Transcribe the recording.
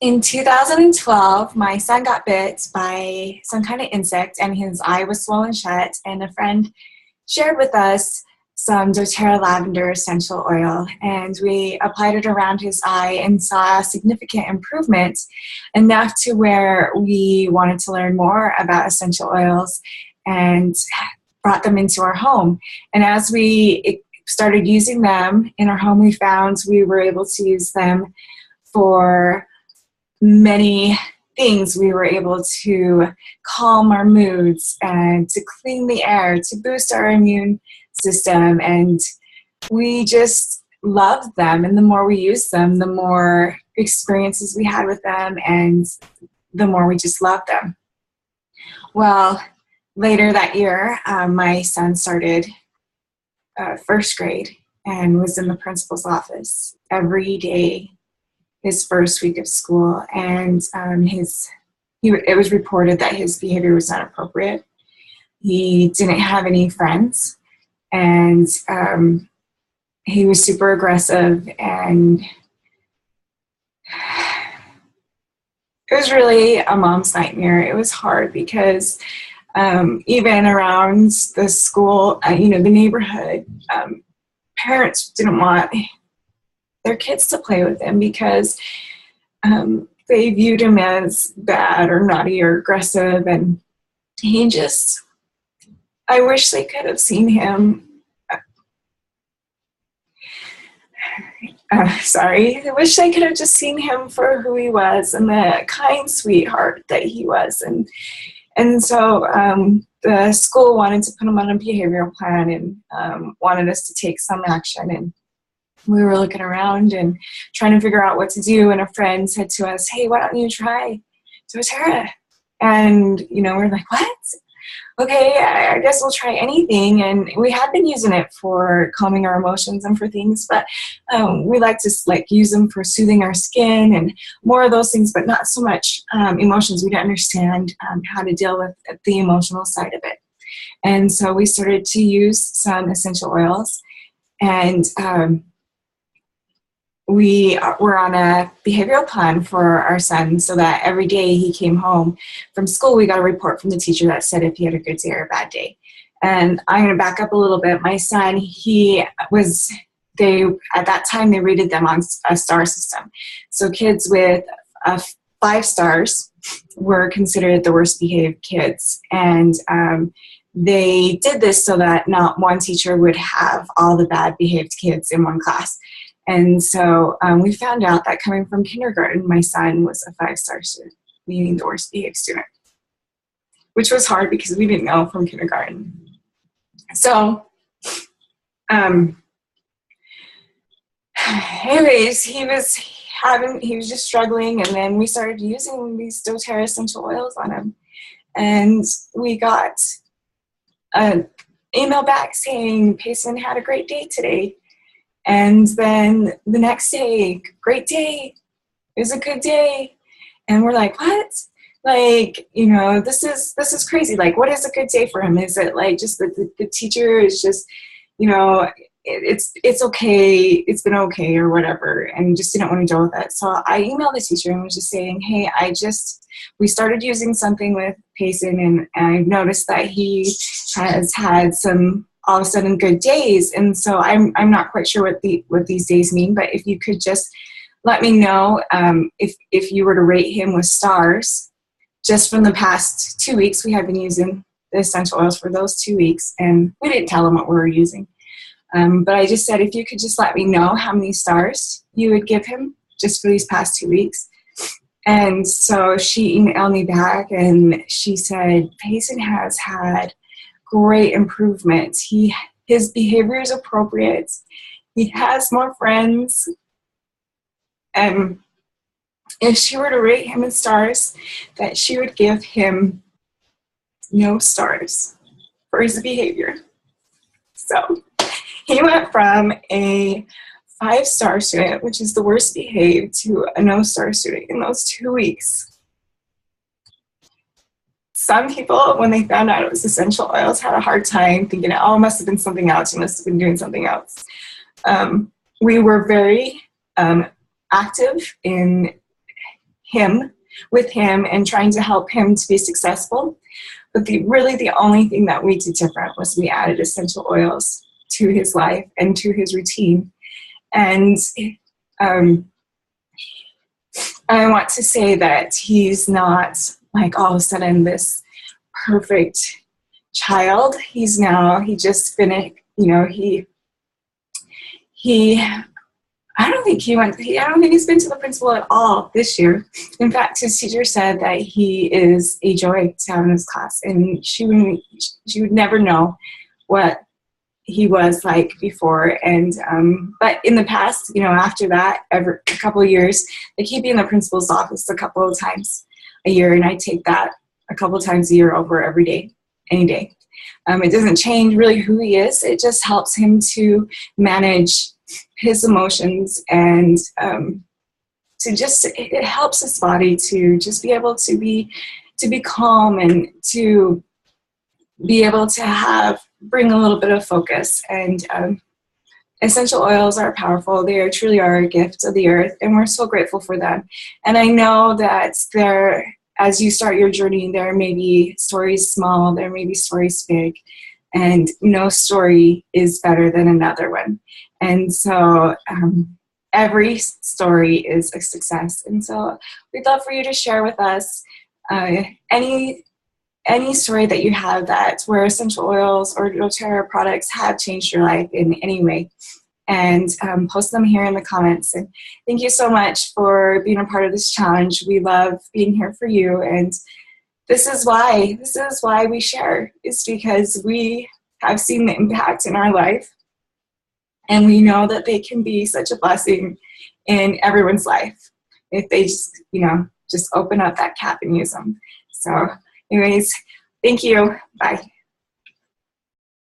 In 2012, my son got bit by some kind of insect and his eye was swollen shut, and a friend shared with us some doTERRA lavender essential oil, and we applied it around his eye and saw significant improvement, enough to where we wanted to learn more about essential oils and brought them into our home. And as we started using them in our home, we found we were able to use them for many things. We were able to calm our moods and to clean the air, to boost our immune system, and we just loved them. And the more we used them, the more experiences we had with them, and the more we just loved them. Well, later that year, my son started first grade and was in the principal's office every day his first week of school, and it was reported that his behavior was not appropriate. He didn't have any friends, and he was super aggressive, and it was really a mom's nightmare. It was hard because even around the school, the neighborhood, parents didn't want their kids to play with him because they viewed him as bad or naughty or aggressive, and I wish they could have seen him. I wish they could have just seen him for who he was and the kind sweetheart that he was. And so the school wanted to put him on a behavioral plan and wanted us to take some action. And we were looking around and trying to figure out what to do. And a friend said to us, "Hey, why don't you try doTERRA?" And, we're like, "What? Okay, I guess we'll try anything." And we had been using it for calming our emotions and for things, but we like to use them for soothing our skin and more of those things, but not so much emotions. We didn't understand how to deal with the emotional side of it. And so we started to use some essential oils, and we were on a behavioral plan for our son so that every day he came home from school, we got a report from the teacher that said if he had a good day or a bad day. And I'm going to back up a little bit. My son, at that time, they rated them on a star system. So kids with 5 stars were considered the worst behaved kids. And they did this so that not one teacher would have all the bad behaved kids in one class. And so we found out that coming from kindergarten, my son was a 5-star student, meaning the worst behaved student, which was hard because we didn't know from kindergarten. So anyways, he was just struggling, and then we started using these doTERRA essential oils on him. And we got an email back saying, "Payson had a great day today." And then the next day, "Great day. It was a good day." And we're like, "What? This is crazy. What is a good day for him? Is it just that the teacher is just, it's okay, it's been okay or whatever," and just didn't want to deal with it. So I emailed the teacher and was just saying, "Hey, we started using something with Payson, and I noticed that he has had some all of a sudden good days, and so I'm not quite sure what these days mean, but if you could just let me know if you were to rate him with stars, just from the past 2 weeks." We had been using the essential oils for those 2 weeks, and we didn't tell him what we were using. But I just said, if you could just let me know how many stars you would give him just for these past 2 weeks. And so she emailed me back, and she said, "Payson has had great improvement. His behavior is appropriate. He has more friends. And if she were to rate him in stars, that she would give him no stars for his behavior." So he went from a 5-star student, which is the worst behaved, to a no-star student in those 2 weeks. Some people, when they found out it was essential oils, had a hard time thinking, "Oh, it must have been something else. You must have been doing something else." We were very active in with him and trying to help him to be successful. But really the only thing that we did different was we added essential oils to his life and to his routine. And I want to say that he's not like all of a sudden this perfect child. He just finished, I don't think he's been to the principal at all this year. In fact, his teacher said that he is a joy to have in his class, and she would never know what he was like before. And but in the past, after that, a couple of years, like he'd be in the principal's office a couple of times a year, and I take that a couple of times a year over every day, any day. It doesn't change really who he is. It just helps him to manage his emotions, and it helps his body to just be able to be calm and to be able to bring a little bit of focus. And essential oils are powerful. They truly are a gift of the earth, and we're so grateful for them. And I know that as you start your journey, there may be stories small, there may be stories big, and no story is better than another one. And so every story is a success. And so we'd love for you to share with us any story that you have where essential oils or doTERRA products have changed your life in any way. And post them here in the comments. And thank you so much for being a part of this challenge. We love being here for you. And this is why we share. It's because we have seen the impact in our life. And we know that they can be such a blessing in everyone's life if they just open up that cap and use them. So anyways, thank you. Bye.